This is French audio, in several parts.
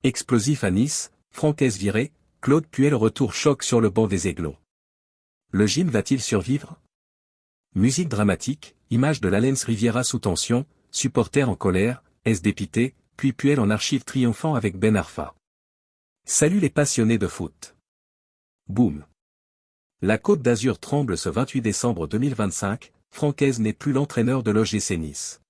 Explosif à Nice, Francaise viré, Claude Puel retour choc sur le banc des Aiglons. Le gym va-t-il survivre? Musique dramatique, image de l'Alliance Riviera sous tension, supporters en colère, est dépité, puis Puel en archive triomphant avec Ben Arfa. Salut les passionnés de foot. Boum. La Côte d'Azur tremble ce 28 décembre 2025, Francaise n'est plus l'entraîneur de l'OGC Nice.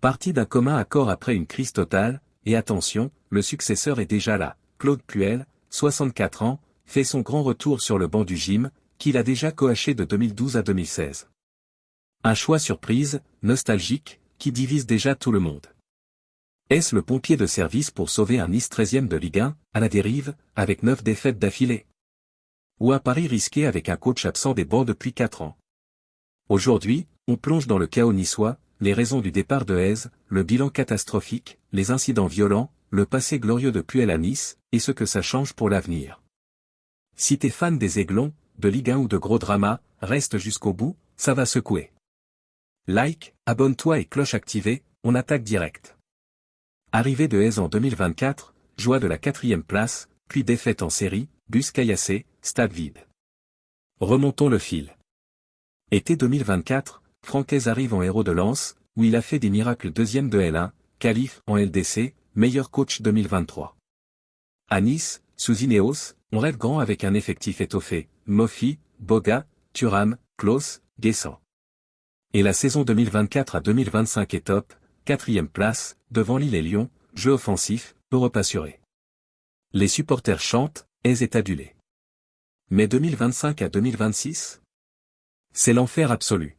Parti d'un commun accord après une crise totale, et attention, le successeur est déjà là, Claude Puel, 64 ans, fait son grand retour sur le banc du gym, qu'il a déjà coaché de 2012 à 2016. Un choix surprise, nostalgique, qui divise déjà tout le monde. Est-ce le pompier de service pour sauver un Nice 13e de Ligue 1, à la dérive, avec 9 défaites d'affilée? Ou un pari risqué avec un coach absent des bancs depuis 4 ans? Aujourd'hui, on plonge dans le chaos niçois, les raisons du départ de Hez, le bilan catastrophique, les incidents violents, le passé glorieux de Puel à Nice, et ce que ça change pour l'avenir. Si t'es fan des Aiglons, de Ligue 1 ou de gros dramas, reste jusqu'au bout, ça va secouer. Like, abonne-toi et cloche activée, on attaque direct. Arrivée de Hez en 2024, joie de la 4e place, puis défaite en série, bus caillassé, stade vide. Remontons le fil. Été 2024, Francaise arrive en héros de lance, où il a fait des miracles 2e de L1, qualif en LDC, meilleur coach 2023. À Nice, sous Ineos, on rêve grand avec un effectif étoffé, Mofi, Boga, Thuram, Klose, Guessant. Et la saison 2024 à 2025 est top, 4e place, devant Lille et Lyon, jeu offensif, Europe assuré. Les supporters chantent, Hez est adulé. Mais 2025 à 2026? C'est l'enfer absolu.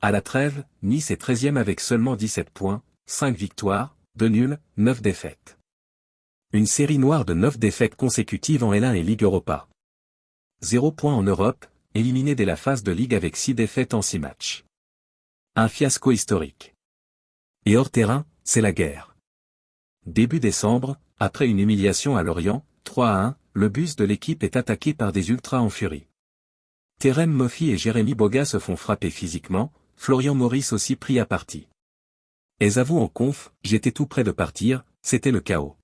À la trêve, Nice est 13e avec seulement 17 points, 5 victoires, 2 nuls, 9 défaites. Une série noire de 9 défaites consécutives en L1 et Ligue Europa. 0 points en Europe, éliminé dès la phase de Ligue avec 6 défaites en 6 matchs. Un fiasco historique. Et hors terrain, c'est la guerre. Début décembre, après une humiliation à Lorient, 3-1, le bus de l'équipe est attaqué par des ultras en furie. Terem Mofi et Jérémy Boga se font frapper physiquement, Florian Maurice aussi pris à partie. Hez avoue en conf, j'étais tout près de partir, c'était le chaos.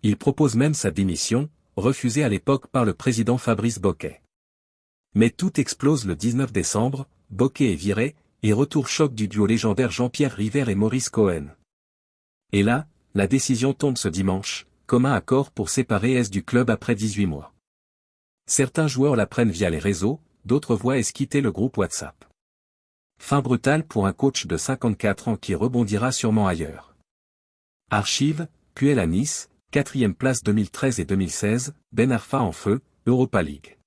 Il propose même sa démission, refusée à l'époque par le président Fabrice Bocquet. Mais tout explose le 19 décembre, Bocquet est viré, et retour choc du duo légendaire Jean-Pierre River et Maurice Cohen. Et là, la décision tombe ce dimanche, commun accord pour séparer Hez du club après 18 mois. Certains joueurs l'apprennent via les réseaux, d'autres voient Hez quitter le groupe WhatsApp. Fin brutale pour un coach de 54 ans qui rebondira sûrement ailleurs. Archive, Puel à Nice, 4e place 2013 et 2016, Ben Arfa en feu, Europa League.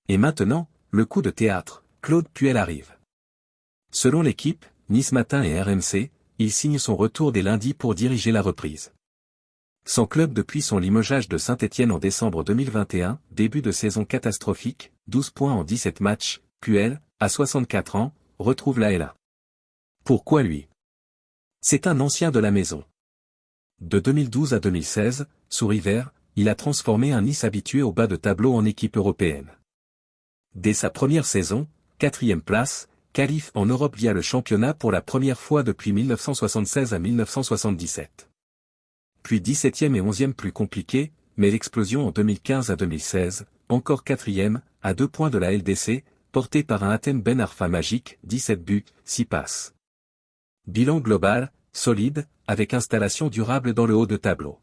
Et maintenant, le coup de théâtre, Claude Puel arrive. Selon l'équipe, Nice Matin et RMC, il signe son retour dès lundi pour diriger la reprise. Sans club depuis son limogeage de Saint-Étienne en décembre 2021, début de saison catastrophique, 12 points en 17 matchs, Puel, à 64 ans, retrouve la L1. Pourquoi lui? C'est un ancien de la maison. De 2012 à 2016, sous River, il a transformé un Nice habitué au bas de tableau en équipe européenne. Dès sa première saison, 4e place, qualif en Europe via le championnat pour la première fois depuis 1976 à 1977. Puis 17e et 11e plus compliqué, mais l'explosion en 2015 à 2016, encore 4e, à 2 points de la LDC, porté par un Hatem Ben Arfa magique, 17 buts, 6 passes. Bilan global, solide, avec installation durable dans le haut de tableau.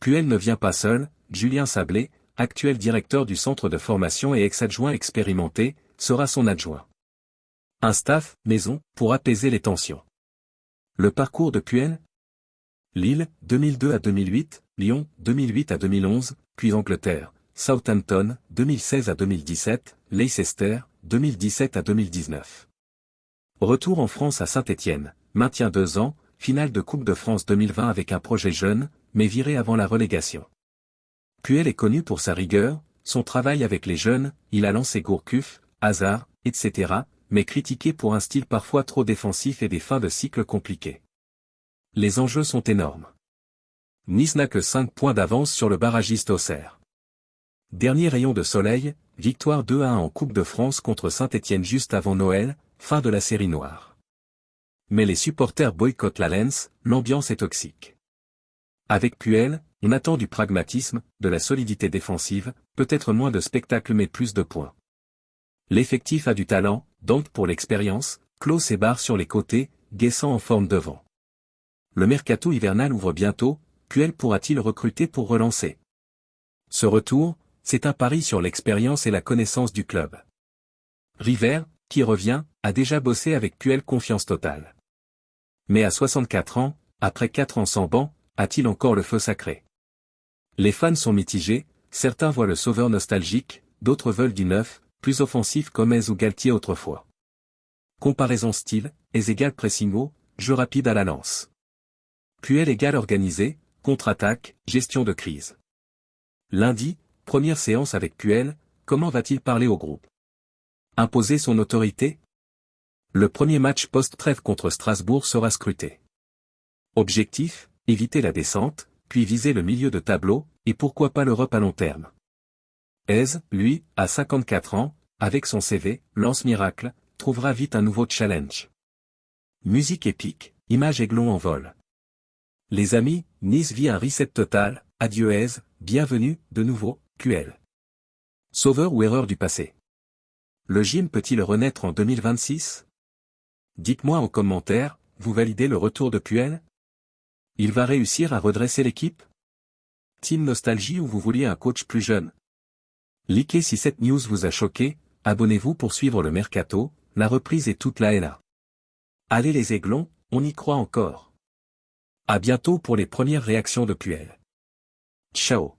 Puel ne vient pas seul, Julien Sablé, actuel directeur du centre de formation et ex-adjoint expérimenté, sera son adjoint. Un staff, maison, pour apaiser les tensions. Le parcours de Puel? Lille, 2002 à 2008, Lyon, 2008 à 2011, puis Angleterre, Southampton, 2016 à 2017, Leicester, 2017 à 2019. Retour en France à Saint-Étienne, maintien 2 ans, finale de Coupe de France 2020 avec un projet jeune, mais viré avant la relégation. Puel est connu pour sa rigueur, son travail avec les jeunes, il a lancé Gourcuff, Hazard, etc., mais critiqué pour un style parfois trop défensif et des fins de cycle compliquées. Les enjeux sont énormes. Nice n'a que 5 points d'avance sur le barragiste Auxerre. Dernier rayon de soleil, victoire 2-1 en Coupe de France contre Saint-Étienne juste avant Noël, fin de la série noire. Mais les supporters boycottent la Lens, l'ambiance est toxique. Avec Puel, on attend du pragmatisme, de la solidité défensive, peut-être moins de spectacle mais plus de points. L'effectif a du talent, donc pour l'expérience, Klose et Barre sur les côtés, Guessant en forme devant. Le mercato hivernal ouvre bientôt, Puel pourra-t-il recruter pour relancer? Ce retour, c'est un pari sur l'expérience et la connaissance du club. River, qui revient, a déjà bossé avec Puel, confiance totale. Mais à 64 ans, après 4 ans sans banc, a-t-il encore le feu sacré? Les fans sont mitigés, certains voient le sauveur nostalgique, d'autres veulent du neuf, plus offensif comme Hez ou Galtier autrefois. Comparaison style, Hez égale pressing haut, jeu rapide à la lance. Puel égale organisé, contre-attaque, gestion de crise. Lundi, première séance avec Puel, comment va-t-il parler au groupe? Imposer son autorité? Le premier match post-trêve contre Strasbourg sera scruté. Objectif, éviter la descente, puis viser le milieu de tableau, et pourquoi pas l'Europe à long terme. Hez, lui, à 54 ans, avec son CV, lance miracle, trouvera vite un nouveau challenge. Musique épique, image Aiglon en vol. Les amis, Nice vit un reset total, adieu Hez, bienvenue, de nouveau, Puel. Sauveur ou erreur du passé? Le gym peut-il renaître en 2026? Dites-moi en commentaire, vous validez le retour de Puel? Il va réussir à redresser l'équipe? Team Nostalgie ou vous vouliez un coach plus jeune? Likez si cette news vous a choqué, abonnez-vous pour suivre le mercato, la reprise et toute la LA. Allez les Aiglons, on y croit encore. À bientôt pour les premières réactions de Puel. Ciao.